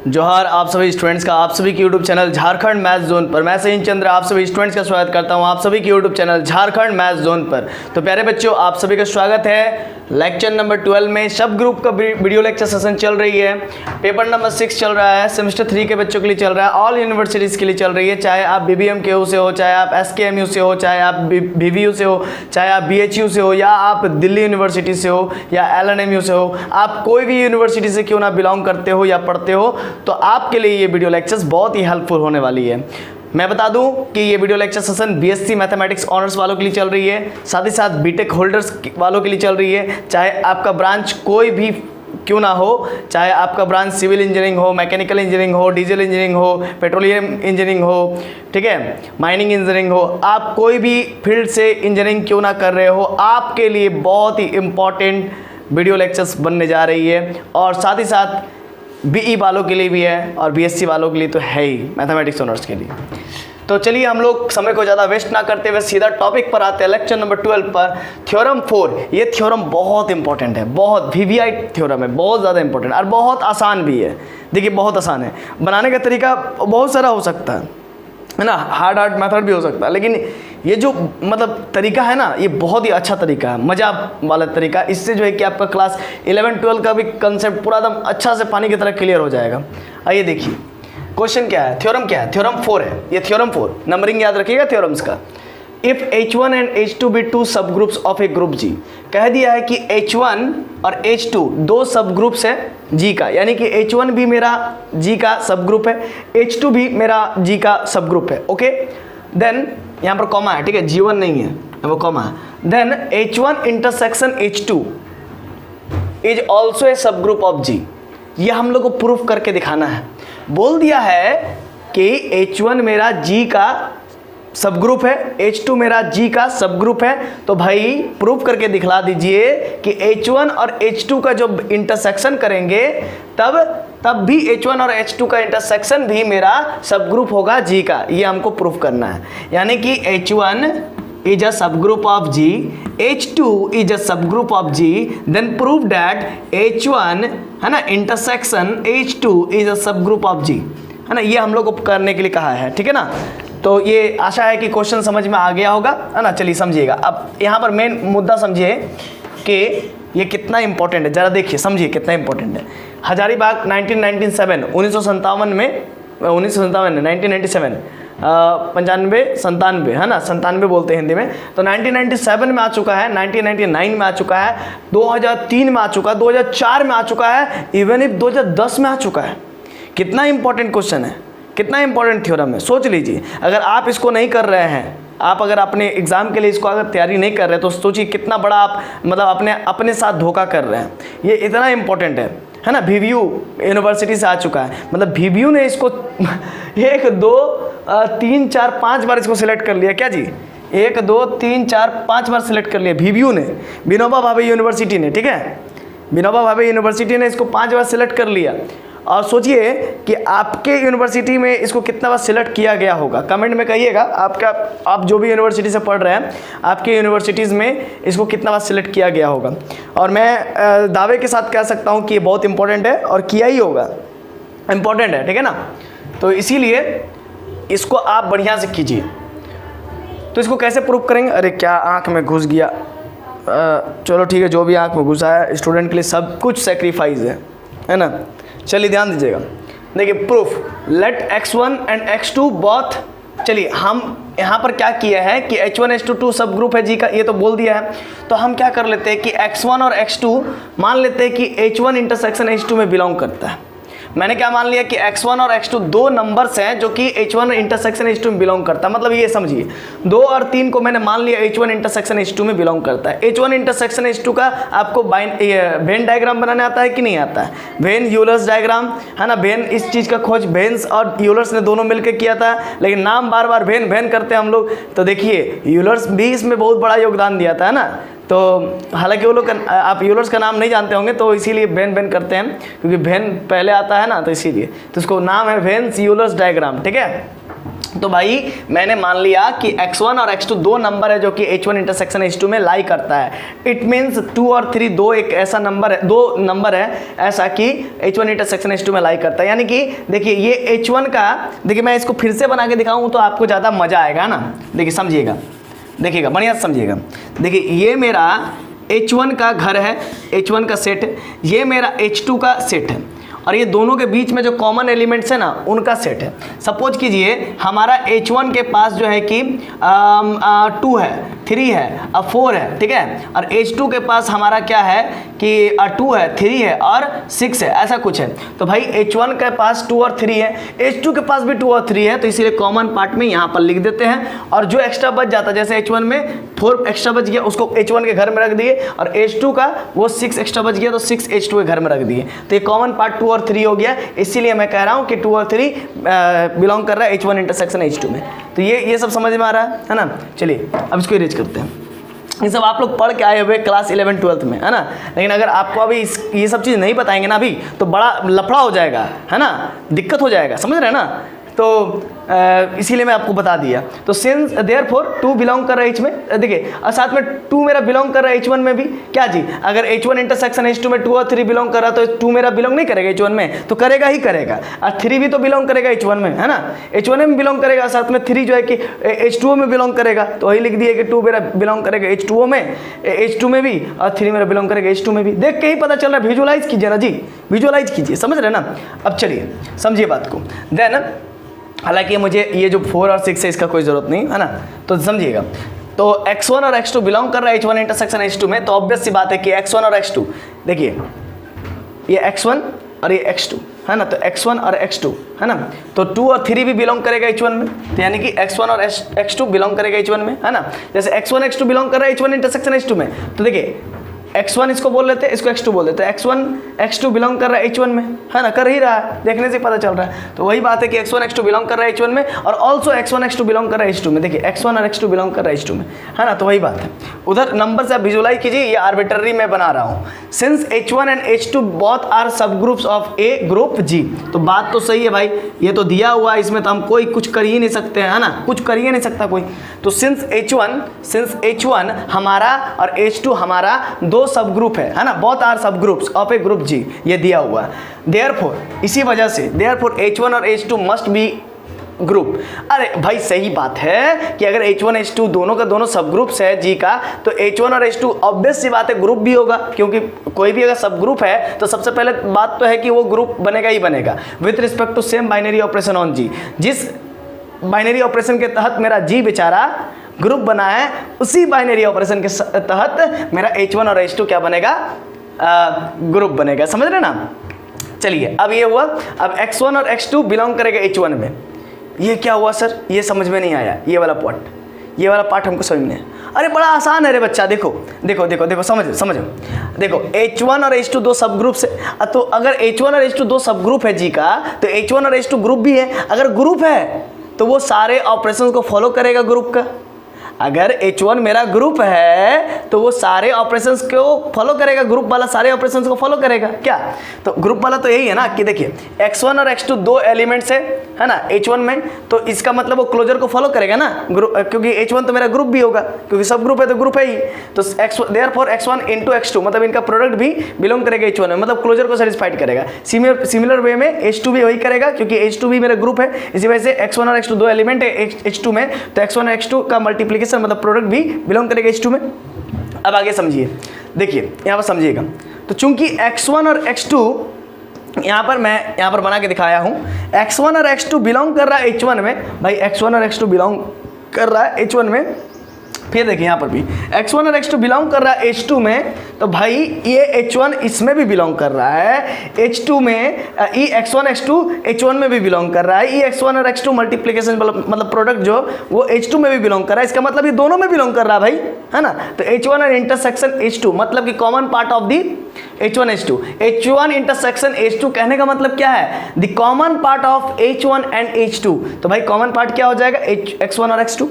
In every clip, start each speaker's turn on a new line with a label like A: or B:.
A: जोहार आप सभी स्टूडेंट्स का आप सभी के YouTube channel Jharkhand math zone पर मैं सचिन चंद्र आप सभी स्टूडेंट्स का स्वागत करता हूं आप सभी के YouTube channel Jharkhand math zone पर। तो प्यारे बच्चों आप सभी का स्वागत है लेक्चर नंबर 12 में। सब ग्रुप का वीडियो लेक्चर सेशन चल रही है। पेपर नंबर 6 चल रहा है, सेमेस्टर 3 के बच्चों के लिए चल रहा है, ऑल यूनिवर्सिटीज़ के लिए चल रही है। चाहे आप BBM के से हो, चाहे आप SKMU से हो, चाहे आप BVU से हो, चाहे आप BHU से हो, या आप दिल्ली यूनिवर्सिटी से हो या LNMU से हो, आप कोई भी यूनिवर्सिटी से क्यों ना बिलोंग करते हो या पढ़ते हो, तो आपके लिए ये वीडियो लेक्चर्स बहुत ही हेल्पफुल होने वाली है। मैं बता दूं कि ये video lecture session BSc mathematics honours वालों के लिए चल रही है, साथ ही साथ बीटेक होल्डर्स वालों के लिए चल रही है। चाहे आपका ब्रांच कोई भी क्यों ना हो, चाहे आपका ब्रांच सिविल इंजीनियरिंग हो, मैकेनिकल इंजीनियरिंग हो, डीजल इंजीनियरिंग हो, पेट्रोलियम इंजीनियरिंग हो, ठीक है, माइनिंग इंजीनियरिंग हो, आप कोई भी फील्ड से इंजीनियरिंग क्यों ना कर रहे हो, आपके लिए बहुत ही इम्पॉर्टेंट वीडियो लेक्चर्स बनने जा रही है। और साथ ही साथ BE वालों के लिए भी है और BSc वालों के लिए तो है ही, मैथमेटिक्स ऑनर्स के लिए। तो चलिए हम लोग समय को ज़्यादा वेस्ट ना करते हुए सीधा टॉपिक पर आते हैं, लेक्चर नंबर 12 पर। थ्योरम 4, ये थ्योरम बहुत इंपॉर्टेंट है, बहुत VVI थ्योरम है, बहुत ज़्यादा इंपॉर्टेंट और बहुत आसान भी है। देखिए बहुत आसान है, बनाने का तरीका बहुत सारा हो सकता है ना, हार्ड मेथड भी हो सकता है, लेकिन ये जो मतलब तरीका है ना, ये बहुत ही अच्छा तरीका है, मज़ा वाला तरीका। इससे जो है कि आपका क्लास 11-12 का भी कंसेप्ट पूरा एकदम अच्छा से पानी की तरह क्लियर हो जाएगा। आइए देखिए क्वेश्चन क्या है, थ्योरम क्या है, थ्योरम 4 है। ये थ्योरम 4 नंबरिंग याद रखिएगा थ्योरम्स का। If H1 and H2 be two subgroups of a group G, कह दिया है कि H1 और H2 दो सब ग्रुप्स है G का, यानी कि H1 भी मेरा G का सब ग्रुप है, H2 भी मेरा G का सब ग्रुप है। ओके, देन यहाँ पर कॉमा है, ठीक है, G1 नहीं है, वो कॉमा है। Then H1 intersection H2 is also a subgroup of G, ये हम लोग को प्रूफ करके दिखाना है। बोल दिया है कि H1 मेरा G का सब ग्रुप है, H2 मेरा G का सब ग्रुप है, तो भाई प्रूफ करके दिखला दीजिए कि H1 और H2 का जब इंटरसेक्शन करेंगे तब भी H1 और H2 का इंटरसेक्शन भी मेरा सब ग्रुप होगा G का, ये हमको प्रूफ करना है। यानी कि H1 is a subgroup of G, H2 is a subgroup of G, then prove that H1 है ना intersection H2 is a subgroup of G, है ना, ये हम लोग को करने के लिए कहा है, ठीक है ना। तो ये आशा है कि क्वेश्चन समझ में आ गया होगा, है ना। चलिए समझिएगा, अब यहाँ पर मेन मुद्दा समझिए कि ये कितना इंपॉर्टेंट है, ज़रा देखिए समझिए कितना इंपॉर्टेंट है। हजारीबाग 1997 1957 में 1997 95 है ना, 97 बोलते हैं हिंदी में, तो 1997 में आ चुका है, 1999 में आ चुका है, 2003 में आ चुका है, 2004 में आ चुका है, इवन इफ 2010 में आ चुका है। कितना इंपॉर्टेंट क्वेश्चन है, कितना इंपॉर्टेंट थ्योरम है, सोच लीजिए। अगर आप इसको नहीं कर रहे हैं, आप अगर अपने एग्ज़ाम के लिए इसको अगर तैयारी नहीं कर रहे, तो सोचिए कितना बड़ा आप मतलब अपने साथ धोखा कर रहे हैं। ये इतना इंपॉर्टेंट है ना। BVU यूनिवर्सिटी से आ चुका है, मतलब BVU ने इसको 1 2 3 4 5 बार इसको सिलेक्ट कर लिया क्या जी, 1 2 3 4 5 बार सिलेक्ट कर लिया BVU ने, विनोबा भावे यूनिवर्सिटी ने, ठीक है, विनोबा भावे यूनिवर्सिटी ने इसको 5 बार सिलेक्ट कर लिया। और सोचिए कि आपके यूनिवर्सिटी में इसको कितना बार सिलेक्ट किया गया होगा, कमेंट में कहिएगा। आप जो भी यूनिवर्सिटी से पढ़ रहे हैं, आपके यूनिवर्सिटीज़ में इसको कितना बार सिलेक्ट किया गया होगा। और मैं दावे के साथ कह सकता हूँ कि ये बहुत इंपॉर्टेंट है और किया ही होगा, इम्पॉर्टेंट है, ठीक है ना। तो इसीलिए इसको आप बढ़िया से कीजिए। तो इसको कैसे प्रूव करेंगे, अरे क्या आँख में घुस गया, चलो ठीक है, जो भी आँख में घुसा है, स्टूडेंट के लिए सब कुछ सेक्रीफाइस है ना। चलिए ध्यान दीजिएगा, देखिए proof, late X1 and X2 both. चलिए हम यहाँ पर क्या किया है कि H1 H2 सब ग्रुप है G का, ये तो बोल दिया है। तो हम क्या कर लेते हैं कि X1 और X2 मान लेते हैं कि H1 इंटरसेक्शन H2 में बिलोंग करता है। मैंने क्या मान लिया कि X1 और X2 दो नंबर्स हैं जो कि H1 इंटरसेक्शन H2 में बिलोंग करता है। मतलब ये समझिए 2 और 3 को मैंने मान लिया H1 इंटरसेक्शन H2 में बिलोंग करता है। H1 इंटरसेक्शन H2 का आपको वेन डायग्राम बनाने आता है कि नहीं आता है, वेन यूलर्स डायग्राम, है ना। वेन इस चीज़ का खोज वेन्स और यूलर्स ने दोनों मिलकर किया था, लेकिन नाम बार बार वेन करते हैं हम लोग। तो देखिए यूलर्स भी इसमें बहुत बड़ा योगदान दिया था, है ना। तो हालांकि वो लोग आप यूलर्स का नाम नहीं जानते होंगे, तो इसीलिए वेन करते हैं, क्योंकि वेन पहले आता है ना, तो इसीलिए तो इसको नाम है वेन्स यूलर्स डायग्राम, ठीक है। तो भाई मैंने मान लिया कि x1 और x2 दो नंबर है जो कि h1 इंटरसेक्शन h2 में लाई करता है। इट मीन्स 2 और 3 दो एक ऐसा नंबर है, दो नंबर है ऐसा कि h1 इंटरसेक्शन h2 में लाई करता है। यानी कि देखिए ये h1 का, देखिए मैं इसको फिर से बना के दिखाऊं तो आपको ज़्यादा मज़ा आएगा ना। देखिए समझिएगा, देखिएगा बढ़िया से समझिएगा। देखिए ये मेरा h1 का घर है, h1 का सेट है, ये मेरा h2 का सेट है और ये दोनों के बीच में जो कॉमन एलिमेंट्स है ना उनका सेट है। सपोज कीजिए हमारा h1 के पास जो है कि 2 है, 3 है और 4 है, ठीक है, और h2 के पास हमारा क्या है कि 2 है, 3 है और 6 है, ऐसा कुछ है। तो भाई h1 के पास 2 और 3 है, h2 के पास भी 2 और 3 है, तो इसीलिए कॉमन पार्ट में यहाँ पर लिख देते हैं और जो एक्स्ट्रा बच जाता है, जैसे h1 में 4 एक्स्ट्रा बच गया उसको h1 के घर में रख दिए और h2 का वो 6 एक्स्ट्रा बच गया तो 6 h2 के घर में रख दिए। तो ये कॉमन पार्ट 2 और 3 हो गया, इसीलिए मैं कह रहा हूँ कि 2 और 3 बिलोंग कर रहा है h1 इंटरसेक्शन h2 में। तो ये सब समझ में आ रहा है ना। चलिए अब इसको इरेज करते हैं। ये सब आप लोग पढ़ के आए हुए क्लास 11-12 में, है ना। लेकिन अगर आपको अभी ये सब चीज़ नहीं बताएंगे ना अभी तो बड़ा लफड़ा हो जाएगा, है ना, दिक्कत हो जाएगा, समझ रहे हैं ना। तो इसीलिए मैं आपको बता दिया। तो सिंस देयरफॉर 2 बिलोंग कर रहा है h में, देखिए और साथ में 2 मेरा बिलोंग कर रहा है h1 में भी, क्या जी, अगर h1 इंटरसेक्शन h2 में 2 और 3 बिलोंग कर रहा तो 2 मेरा बिलोंग नहीं करेगा h1 में, तो करेगा ही करेगा, और 3 भी तो बिलोंग करेगा h1 में, है ना, h1 में बिलोंग करेगा, साथ में 3 जो है कि h2 में बिलोंग करेगा। तो वही लिख दिए कि 2 मेरा बिलोंग करेगा h2 में, h2 में भी, और 3 मेरा बिलोंग करेगा h2 में भी। देख के ही पता चल रहा है, विजुअलाइज कीजिए ना जी, विजुअलाइज कीजिए, समझ रहे ना। अब चलिए समझिए बात को। देन हालांकि मुझे ये जो 4 और 6 है इसका कोई ज़रूरत नहीं, है ना, तो समझिएगा। तो x1 और x2 बिलोंग कर रहा है h1 इंटरसेक्शन h2 में, तो ऑब्वियस सी बात है कि x1 और x2, देखिए ये x1 और ये x2, है ना, तो x1 और x2, है ना, तो 2 और 3 भी बिलोंग करेगा h1 में, तो यानी कि x1 और x2 बिलोंग करेगा h1 में, है ना। जैसे x1 x2 बिलोंग कर रहा है h1 इंटरसेक्शन h2 में, तो देखिए x1 इसको बोल लेते हैं, इसको x2 बोल देते हैं, x1 x2 बिलोंग कर रहा है h1 में, है ना, कर ही रहा है, देखने से पता चल रहा है। तो वही बात है कि x1 x2 बिलोंग कर रहा है h1 में और ऑल्सो x1 x2 बिलोंग कर रहा है h2 में। देखिए x1 और x2 बिलोंग कर रहा है h2 में, है ना, तो वही बात है। उधर नंबर से आप विजुअलाइज कीजिए, ये आर्बिट्ररी मैं बना रहा हूँ। Since h1 and h2 both are subgroups of a group G, तो बात तो सही है भाई, ये तो दिया हुआ है, इसमें तो हम कोई कुछ कर ही नहीं सकते, है ना, कुछ कर ही नहीं सकता कोई। तो सिंस h1 हमारा और h2 हमारा दो सब ग्रुप है ना, both are subgroups of a group G, ये दिया हुआ है। देयरफॉर इसी वजह से देयरफॉर h1 और h2 मस्ट बी ग्रुप। अरे भाई सही बात है कि अगर h1 h2 दोनों का दोनों सब ग्रुप्स है G का, तो h1 और h2 ऑब्वियस सी बात है ग्रुप भी होगा, क्योंकि कोई भी अगर सब ग्रुप है तो सबसे पहले बात तो है कि वो ग्रुप बनेगा ही बनेगा with respect to same binary operation on G। जिस बाइनरी ऑपरेशन के तहत मेरा G बेचारा ग्रुप बना है, उसी बाइनरी ऑपरेशन के तहत मेरा h1 और h2 क्या बनेगा, ग्रुप बनेगा, समझ रहे ना। चलिए अब ये हुआ, अब x1 और x2 बिलोंग करेगा h1 में। ये क्या हुआ सर, ये समझ में नहीं आया, ये वाला पार्ट हमको समझ में है। अरे बड़ा आसान है रे बच्चा, देखो देखो देखो देखो समझो देखो, h1 और h2 दो सब ग्रुप से, तो अगर h1 और h2 दो सब ग्रुप है G का, तो h1 और h2 ग्रुप भी है। अगर ग्रुप है तो वो सारे ऑपरेशंस को फॉलो करेगा ग्रुप का। अगर h1 मेरा ग्रुप है तो वो सारे ऑपरेशंस को फॉलो करेगा, ग्रुप वाला सारे ऑपरेशंस को फॉलो करेगा क्या। तो ग्रुप वाला तो यही है ना कि देखिए x1 और x2 दो एलिमेंट्स है ना h1 में, तो इसका मतलब वो क्लोजर को फॉलो करेगा ना, क्योंकि h1 तो मेरा ग्रुप भी होगा, क्योंकि सब ग्रुप है तो ग्रुप है ही। तो देयरफॉर x1 इंटू x2 मतलब इनका प्रोडक्ट भी बिलोंग करेगा h1 में, मतलब क्लोजर को सेटिस्फाइड करेगा। सिमिलर वे में h2 भी वही करेगा, क्योंकि h2 भी मेरा ग्रुप है, इसी वजह से x1 और x2 दो एलिमेंट है h2 में, तो x1 और x2 का मल्टीप्लिकेशन मतलब प्रोडक्ट भी बिलोंग करेगा h2 में। अब आगे समझिए, देखिए यहाँ पर समझिएगा। तो चूंकि x1 और x2 मैं बना के दिखाया हूँ, x1 और x2 बिलोंग कर रहा है h1 में, भाई x1 और x2 बिलोंग कर रहा है h1 में। फिर देखिए यहाँ पर भी x1 और x2 बिलोंग कर रहा है h2 में, तो भाई ये h1 इसमें भी बिलोंग कर रहा है h2 में, ये x1 x2 h1 में भी बिलोंग कर रहा है, ये x1 और x2 मल्टीप्लिकेशन मतलब प्रोडक्ट जो वो h2 में भी बिलोंग कर रहा है। इसका मतलब ये दोनों में बिलोंग कर रहा है भाई, है ना। तो h1 और इंटरसेक्शन h2 मतलब कि common part of the h1 h2, h1 intersection h2 कहने का मतलब क्या है, the common part of h1 and h2। तो भाई कॉमन पार्ट क्या हो जाएगा, x1 और x2,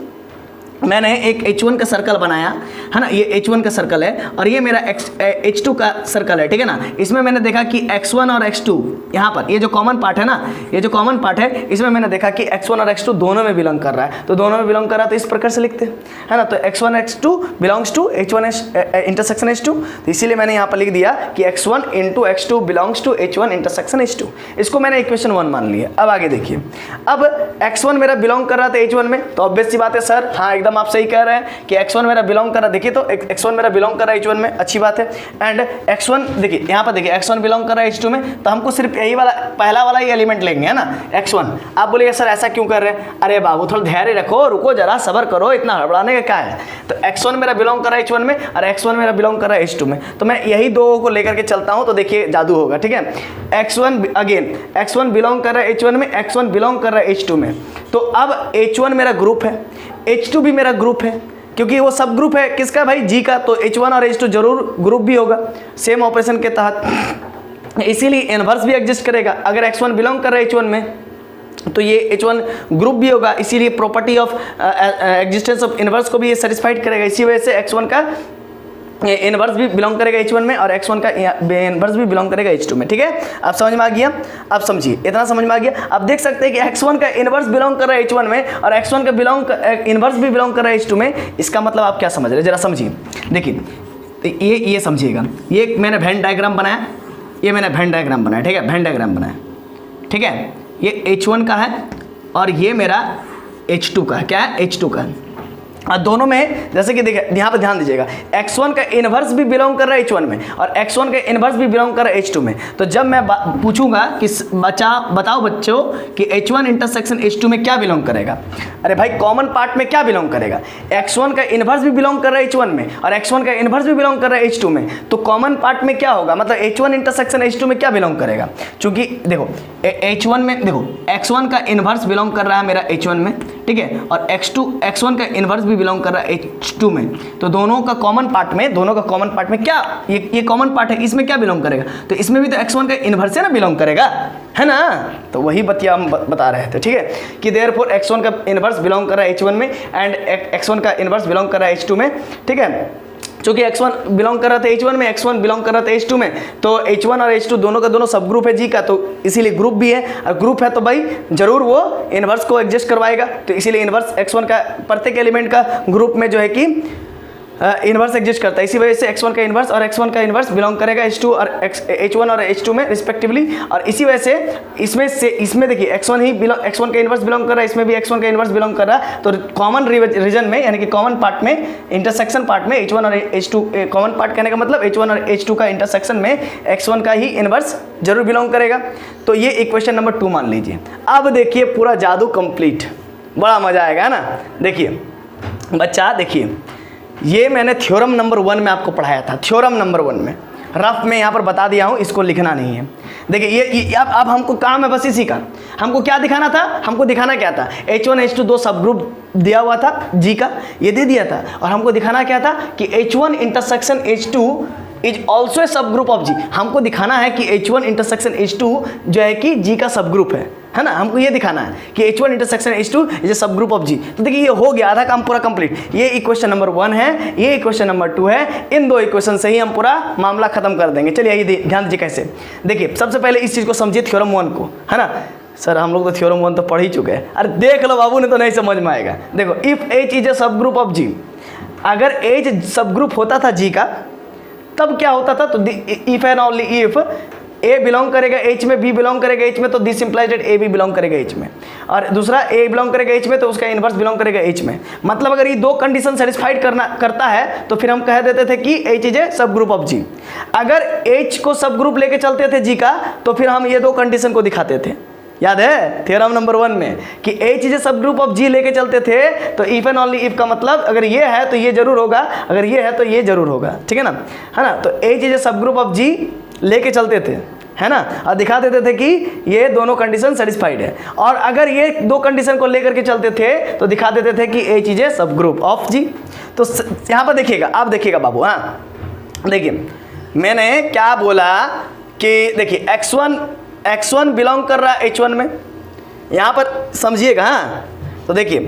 A: मैंने एक H1 का सर्कल बनाया है ना, ये H1 का सर्कल है और ये मेरा H2 का सर्कल है, ठीक है ना। इसमें मैंने देखा कि X1 और X2 यहाँ पर ये जो कॉमन पार्ट है ना, ये जो कॉमन पार्ट है इसमें मैंने देखा कि X1 और X2 दोनों में बिलोंग कर रहा है, तो दोनों में बिलोंग कर रहा है तो इस प्रकार से लिखते हैं, है ना। तो X1 X2 belongs to H1 intersection H2, तो इसीलिए मैंने यहाँ पर लिख दिया कि X1 into X2 belongs to H1 intersection H2। इसको मैंने इक्वेशन 1 मान लिया। अब आगे देखिए, अब X1 मेरा बिलोंग कर रहा था H1 में, तो ऑब्वियस सी बात है सर, हाँ एकदम आप सही कह रहे हैं कि X1 मेरा बिलोंग कर रहा है। देखिए तो X1 मेरा बिलोंग कर रहा है H1 में, अच्छी बात है। एंड X1 देखिए यहाँ पर देखिए X1 बिलोंग कर रहा है H2 में, तो हमको सिर्फ यही वाला पहला वाला ही एलिमेंट लेंगे, है ना, X1। आप बोलिए सर ऐसा क्यों कर रहे हैं? अरे बाबू थोड़ा धैर्य रखो, रुको जरा, सब्र करो, इतना हड़बड़ाने का क्या है। तो X1 मेरा बिलोंग कर रहा है H1 में और X1 मेरा बिलोंग कर रहा है H2 में, तो मैं यही दो को लेकर के चलता हूँ, तो देखिए जादू होगा, ठीक है। X1 अगेन X1 बिलोंग कर रहा है H1 में, X1 बिलोंग कर रहा है H2 में, तो अब H1 मेरा ग्रुप है, H2 भी मेरा ग्रुप है, क्योंकि वो सब ग्रुप है किसका भाई, जी का, तो H1 और H2 जरूर ग्रुप भी होगा सेम ऑपरेशन के तहत, इसीलिए इनवर्स भी एग्जिस्ट करेगा। अगर X1 बिलोंग कर रहा है H1 में तो ये H1 ग्रुप भी होगा, इसीलिए property of existence of inverse को भी ये सेटिस्फाइड करेगा। इसी वजह से X1 का इनवर्स भी बिलोंग करेगा H1 में और X1 का इनवर्स भी बिलोंग करेगा H2 में, ठीक है। अब समझ में आ गया? अब समझिए, इतना समझ में आ गया। अब देख सकते हैं कि X1 का इनवर्स बिलोंग कर रहा है H1 में और X1 का इनवर्स भी बिलोंग कर रहा है H2 में। इसका मतलब आप क्या समझ रहे हैं, जरा समझिए। देखिए ये समझिएगा, ये मैंने वेन डायग्राम बनाया, ये मैंने वेन डायग्राम बनाया, ठीक है, वेन डायग्राम बनाया, ठीक है। ये H1 का है और ये मेरा H2 का है, क्या है, H2 का है। और दोनों में जैसे कि देखिए यहाँ पर ध्यान दीजिएगा, X1 का इनवर्स भी बिलोंग कर रहा है H1 में और X1 का इनवर्स भी बिलोंग कर रहा है H2 में। तो जब मैं पूछूंगा कि बताओ बच्चों कि H1 इंटरसेक्शन H2 में क्या बिलोंग करेगा, अरे भाई कॉमन पार्ट में क्या बिलोंग करेगा, X1 का इनवर्स भी बिलोंग कर रहा है H1 में और X1 का इनवर्स भी बिलोंग कर रहा है H2 में, तो कॉमन पार्ट में क्या होगा, मतलब H1 इंटरसेक्शन H2 में क्या बिलोंग करेगा। चूंकि देखो H1 में देखो X1 का इनवर्स बिलोंग कर रहा है मेरा H1 में, ठीक है, और X1 का इनवर्स भी बिलोंग कर रहा है H2 में, तो दोनों का कॉमन पार्ट में क्या, ये कॉमन पार्ट है, इसमें क्या बिलोंग करेगा, तो इसमें भी तो X1 का इनवर्स है ना बिलोंग करेगा, है ना। तो वही बतिया हम बता रहे थे, ठीक है, कि देयरफॉर X1 का इनवर्स बिलोंग कर रहा है H1 में एंड X1 का इनवर्स बिलोंग कर रहा है H2 में, ठीक है। चूंकि X1 बिलोंग कर रहा था H1 में, X1 बिलोंग कर रहा था H2 में, तो H1 और H2 दोनों का दोनों सब ग्रुप है जी का, तो इसीलिए ग्रुप भी है, और ग्रुप है तो भाई जरूर वो इनवर्स को एडजस्ट करवाएगा, तो इसीलिए इनवर्स X1 का प्रत्येक एलिमेंट का ग्रुप में जो है कि इनवर्स एग्जिस्ट करता है। इसी वजह से X1 का इनवर्स और X1 का इनवर्स बिलोंग करेगा H2 और H1 और H2 में रिस्पेक्टिवली, और इसी वजह से इसमें देखिए X1 का इनवर्स बिलोंग कर रहा है, इसमें भी X1 का इनवर्स बिलोंग कर रहा है, तो कॉमन रीजन में यानी कि कॉमन पार्ट में, इंटरसेक्शन पार्ट में H1 और H2, कॉमन पार्ट कहने का मतलब H1 और H2 का इंटरसेक्शन में X1 का ही इनवर्स जरूर बिलोंग करेगा। तो ये इक्वेशन नंबर 2 मान लीजिए। अब देखिए पूरा जादू कंप्लीट, बड़ा मजा आएगा ना। देखिए बच्चा, देखिए ये मैंने थ्योरम नंबर 1 में आपको पढ़ाया था, थ्योरम नंबर 1 में रफ में यहाँ पर बता दिया हूँ, इसको लिखना नहीं है। देखिए ये अब हमको काम है बस इसी का, हमको क्या दिखाना था, हमको दिखाना क्या था, H1 H2 दो सब ग्रुप दिया हुआ था जी का, ये दे दिया था, और हमको दिखाना क्या था कि H1 intersection H2 is also a subgroup of जी। हमको दिखाना है कि H1 इंटरसेक्शन H2 जो है कि जी का सब ग्रुप है ना, हमको ये दिखाना है कि H1 intersection H2 is a subgroup of जी। तो देखिए ये हो गया, आधा काम पूरा कंप्लीट। ये इक्वेशन नंबर 1 है, ये इक्वेशन नंबर 2 है, इन दो इक्वेशन से ही हम पूरा मामला खत्म कर देंगे। चलिए ये ध्यान दीजिए कैसे। देखिए सबसे पहले इस चीज़ को समझिए, थ्योरम 1 को, है ना। सर हम लोग तो थ्योरम 1 तो पढ़ ही चुके हैं, अरे देख लो बाबू, ने तो नहीं समझ में आएगा। देखो if H is a subgroup of जी, अगर H सब ग्रुप होता था जी का तब क्या होता था, तो if and only if A belong करेगा H में, B बिलोंग करेगा H में, तो दिस इंप्लाइज दैट A भी बिलोंग करेगा H में, और दूसरा A बिलोंग करेगा H में तो उसका इनवर्स बिलोंग करेगा H में। मतलब अगर ये दो कंडीशन सेटिस्फाइड करता है तो फिर हम कह देते थे कि H is a subgroup of G। अगर H को सब ग्रुप लेके चलते थे G का तो फिर हम ये दो कंडीशन को दिखाते थे, याद है थ्योरम नंबर 1 में कि H is a subgroup of G लेके चलते थे, तो इफ एंड ओनली इफ का मतलब अगर ये है तो ये जरूर होगा, अगर ये है तो ये जरूर होगा, ठीक है ना, तो H is a subgroup of G लेके चलते थे, है ना, और दिखा देते थे कि ये दोनों कंडीशन सेटिस्फाइड है। और अगर ये दो कंडीशन को लेकर के चलते थे तो दिखा देते थे कि H is a subgroup of G। तो यहाँ पर देखिएगा, आप देखिएगा बाबू, हाँ देखिए मैंने क्या बोला कि देखिए X1 बिलोंग कर रहा है H1 में, यहाँ पर समझिएगा। हाँ तो देखिए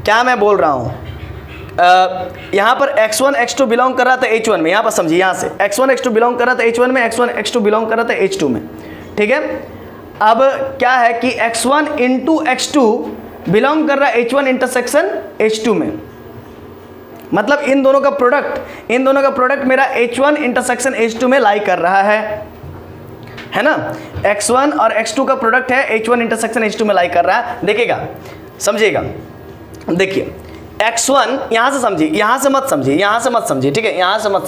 A: क्या मैं बोल रहा हूँ यहाँ पर x1 x2 बिलोंग कर रहा था H1 में, यहाँ पर समझिए, यहाँ से x1 x2 बिलोंग कर रहा था H1 में, x1 x2 बिलोंग कर रहा था H2 में, ठीक है। अब क्या है कि x1 इंटू x2 बिलोंग कर रहा है H1 इंटरसेक्शन H2 में, मतलब इन दोनों का प्रोडक्ट मेरा H1 इंटरसेक्शन H2 में लाई कर रहा है ना। x1 और x2 का प्रोडक्ट है H1 इंटरसेक्शन H2 में लाई कर रहा है। देखिएगा, समझिएगा, देखिए x1 यहाँ से समझिए, यहाँ से मत समझिए, ठीक है, यहाँ से मत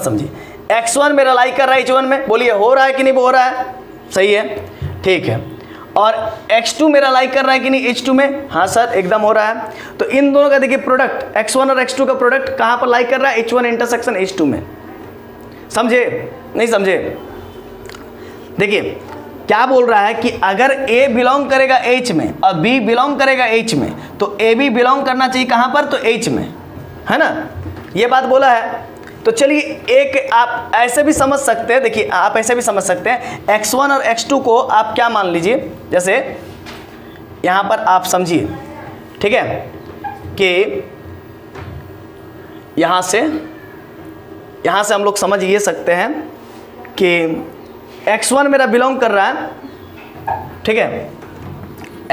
A: समझिए। x1 मेरा लाई कर रहा है H1 में, बोलिए हो रहा है कि नहीं हो रहा है, सही है, ठीक है। और x2 मेरा लाई कर रहा है कि नहीं H2 में, हाँ सर एकदम हो रहा है। तो इन दोनों का देखिए प्रोडक्ट x1 और x2 का प्रोडक्ट कहाँ पर लाई कर रहा है, H1 इंटरसेक्शन H2 में, समझे नहीं समझे। देखिए क्या बोल रहा है कि अगर A बिलोंग करेगा H में और B बिलोंग करेगा H में, तो AB बिलोंग करना चाहिए कहाँ पर, तो H में, है ना, ये बात बोला है। तो चलिए एक आप ऐसे भी समझ सकते हैं, देखिए आप ऐसे भी समझ सकते हैं, x1 और x2 को आप क्या मान लीजिए, जैसे यहाँ पर आप समझिए, ठीक है, कि यहाँ से हम लोग समझ ये सकते हैं कि x1 मेरा बिलोंग कर रहा है, ठीक है,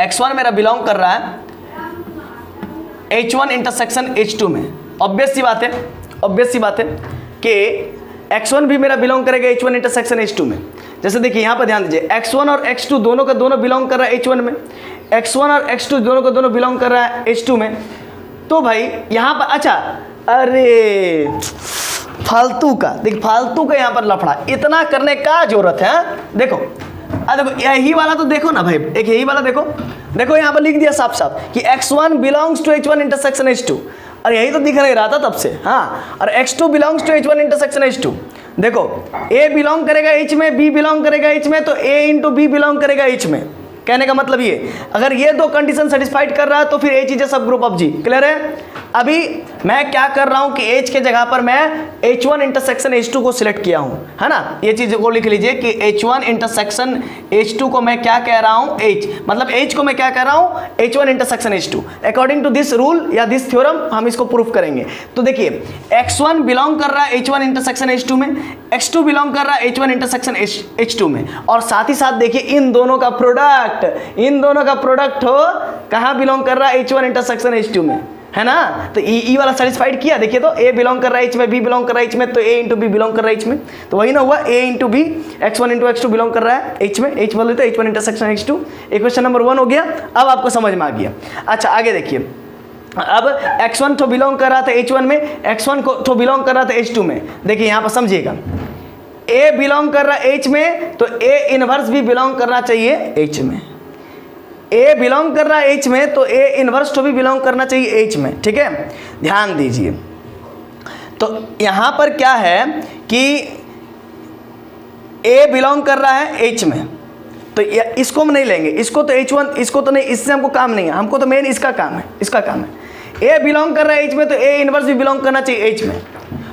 A: x1 मेरा बिलोंग कर रहा है H1 इंटरसेक्शन H2 में। ऑब्वियस सी बात है कि x1 भी मेरा बिलोंग करेगा H1 इंटरसेक्शन H2 में। जैसे देखिए यहाँ पर ध्यान दीजिए, x1 और x2 दोनों का दोनों बिलोंग कर रहा है H1 में, x1 और x2 दोनों का दोनों बिलोंग कर रहा है H2 में। तो भाई यहाँ पर अच्छा, अरे फालतू का यहाँ पर लफड़ा, इतना करने का जरूरत है, देखो यही वाला तो देखो ना भाई, एक यही वाला देखो यहाँ पर लिख दिया साफ कि x1 belongs to H1 intersection H2, और यही तो दिख नहीं रहा था तब से, हाँ, और x2 belongs to H1 intersection H2। देखो A बिलोंग करेगा H में, B बिलोंग करेगा H में, तो A इंटू B बिलोंग करेगा H में। कहने का मतलब ये, अगर ये दो कंडीशन सेटिस्फाइड कर रहा है तो फिर H is a subgroup of G। Clear है। अभी मैं क्या कर रहा हूं कि H के जगह पर मैं H1 इंटरसेक्शन H2 को सिलेक्ट किया हूं, है ना, ये चीज को लिख लीजिए कि H1 इंटरसेक्शन H2 को मैं क्या कह रहा हूं, H, मतलब H को मैं क्या कह रहा हूं, H1 intersection H2। According to this rule या दिस थ्योरम हम इसको प्रूफ करेंगे। तो देखिए x1 बिलोंग कर रहा है H1 इंटरसेक्शन H2 में, x2 बिलोंग कर रहा है H1 इंटरसेक्शन H2 में, और साथ ही साथ देखिए इन दोनों का प्रोडक्ट हो कहाँ बिलोंग कर रहा है, H1 इंटरसेक्शन H2 में, है ना। तो ई वाला सेटिस्फाइड किया। देखिए तो A बिलोंग कर रहा है H में, B बिलोंग कर रहा है H में, तो A इंटू B बिलोंग कर रहा है H में, तो वही ना हुआ, A into B, x1 into x2 belong कर रहा है H में, H बोले तो H1 intersection H2। Equation number 1 हो गया। अब आपको समझ में आ गया। अच्छा आगे देखिए, अब x1 तो बिलोंग कर रहा था H1 में, x1 को तो बिलोंग कर रहा था H2 में। देखिए यहाँ पर समझिएगा, A बिलोंग कर रहा है H में, तो A इनवर्स भी बिलोंग करना चाहिए H में। A बिलोंग कर रहा है H में, तो A इनवर्स तो भी बिलोंग करना चाहिए H में, ठीक है। ध्यान दीजिए, तो यहाँ पर क्या है कि A बिलोंग कर रहा है H में, तो इसको हम नहीं लेंगे, इसको तो H1, इसको तो नहीं, इससे हमको काम नहीं है, हमको तो मेन इसका काम है। A बिलोंग कर रहा है H में, तो A इनवर्स भी बिलोंग करना चाहिए H में।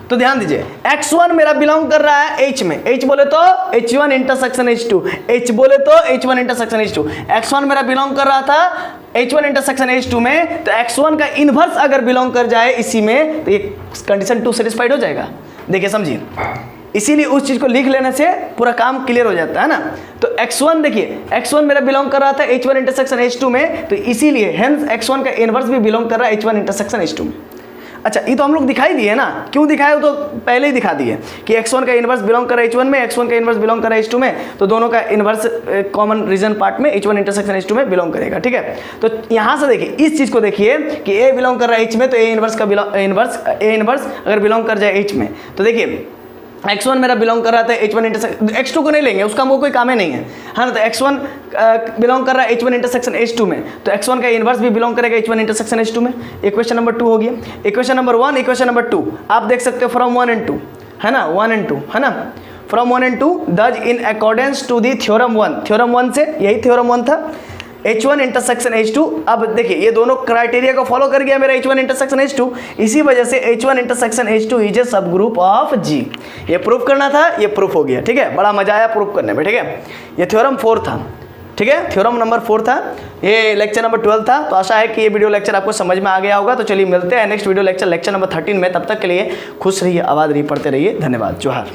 A: तो ध्यान दीजिए, x1 मेरा बिलोंग कर रहा है H में, H बोले तो H1 इंटरसेक्शन H2, H बोले तो H1 इंटरसेक्शन H2। x1 मेरा बिलोंग कर रहा था H1 इंटरसेक्शन H2 में, तो x1 का इनवर्स अगर बिलोंग कर जाए इसी में, तो ये कंडीशन 2 सेटिस्फाइड हो जाएगा। देखिए समझिए, इसीलिए उस चीज को लिख लेने से पूरा काम क्लियर हो जाता है ना। तो x1 देखिए, x1 मेरा बिलोंग कर रहा था H1 इंटरसेक्शन H2 में, तो इसीलिए हेंस x1 का इनवर्स भी बिलोंग कर रहा है H1 इंटरसेक्शन H2 में। अच्छा ये तो हम लोग दिखाई दिए ना, क्यों दिखाए, तो पहले ही दिखा दिए कि x1 का इनवर्स बिलोंग कर रहा है H1 में, x1 का इनवर्स बिलोंग कर रहा है H2 में, तो दोनों का इनवर्स कॉमन रीजन पार्ट में H1 इंटरसेक्शन H2 में बिलोंग करेगा, ठीक है। तो यहाँ से देखिए, इस चीज़ को देखिए कि A बिलोंग कर रहा है H में, तो A इनवर्स अगर बिलोंग कर जाए H में, तो देखिए x1 मेरा बिलोंग कर रहा था H1 इंटरसेक्शन, x2 को नहीं लेंगे, उसका हमको कोई काम ही नहीं है, हाँ ना। तो x1 बिलोंग कर रहा है H1 इंटरसेक्शन H2 में, तो x1 का इनवर्स भी बिलोंग करेगा H1 इंटरसेक्शन H2 में। इक्वेशन नंबर 2 हो गया। इक्वेशन नंबर 1, इक्वेशन नंबर 2 आप देख सकते हो फ्रॉम 1 and 2, है ना, 1 and 2, है ना, from 1 and 2 does in accordance to the theorem 1। Theorem 1 से, यही थ्योरम 1 था, H1 इंटरसेक्शन H2। अब देखिए ये दोनों क्राइटेरिया को फॉलो कर गया मेरा H1 इंटरसेक्शन H2, इसी वजह से H1 intersection H2 is a subgroup of G। ये प्रूफ करना था, ये प्रूफ हो गया, ठीक है। बड़ा मजा आया प्रूफ करने में, ठीक है। ये थ्योरम 4 था, ठीक है, थ्योरम नंबर 4 था, ये लेक्चर नंबर 12 था। तो आशा है कि ये वीडियो लेक्चर आपको समझ में आ गया होगा। तो चलिए मिलते हैं नेक्स्ट वीडियो लेक्चर नंबर 13 में। तब तक के लिए खुश रहिए, आबाद रहिए, पढ़ते रहिए। धन्यवाद, जोहार।